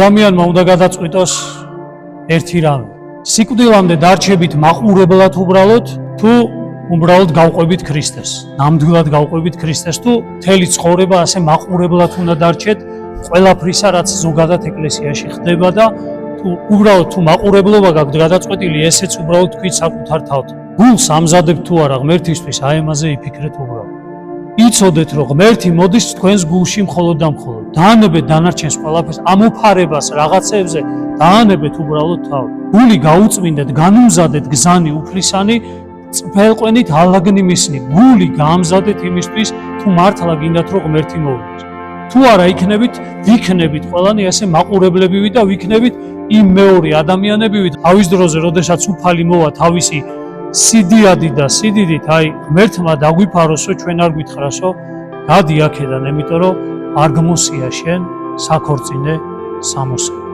ადამიანმა უნდა გადაწყვიტოს ერთი რამე. სიკვდილამდე დარჩებით მაყურებლად უბრალოდ თუ უბრალოდ გავყვებით ქრისტეს. ნამდვილად გავყვებით ქრისტეს თუ მთელი ცხოვრება ასე მაყურებლად უნდა დარჩეთ ყველაფრისა, რაც ზოგადად ეკლესიაში ხდება და თუ უბრალოდ თუ მაყურებლობა გაქვთ გადაწყვეტილი, ესეც უბრალოდ თქვით საკუთარ თავთ. გულს ამზადებთ თუ არა ღმერთისთვის, აი ამაზე იფიქრეთ უბრალოდ. იცოდეთ რომ ღმერთი მოდის თქვენს გულში მხოლოდ და მხოლოდ. დაანებეთ დანარჩენს ყველაფერს, ამოფარებას რაღაცებზე დაანებეთ უბრალოდ თავ. გული გაუწმინდეთ, განუმზადეთ გზანი უფლისანი, წფელყვენით ალაგნი მისნი. გული გაამზადეთ იმისთვის, თუ მართლა გინდათ რომ ღმერთი მოვიდეს. თუ არა იქნებით, ვიქნებით ყველანი ასე მაყურებლებივი და ვიქნებით იმ მეორე ადამიანებივი, თავის დროზე, როდესაც უფალი მოვა თავისი სიდიადი და სიდიდით, აი ღმერთმა დაგვიფაროსო, ჩვენ არ გვითხრასო, გადი აქედან, იმიტომ რომ არ გმოსია შენ საქორწინე სამოსა.